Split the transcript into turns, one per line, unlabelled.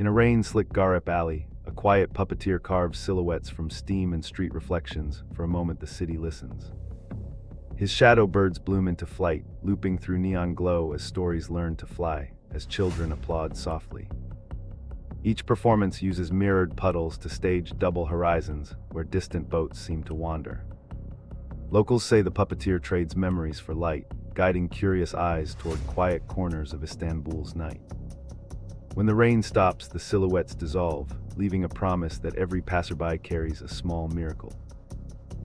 In a rain-slick Garip alley, a quiet puppeteer carves silhouettes from steam and street reflections. For a moment the city listens. His shadow birds bloom into flight, looping through neon glow as stories learn to fly, as children applaud softly. Each performance uses mirrored puddles to stage double horizons, where distant boats seem to wander. Locals say the puppeteer trades memories for light, guiding curious eyes toward quiet corners of Istanbul's night. When the rain stops, the silhouettes dissolve, leaving a promise that every passerby carries a small miracle.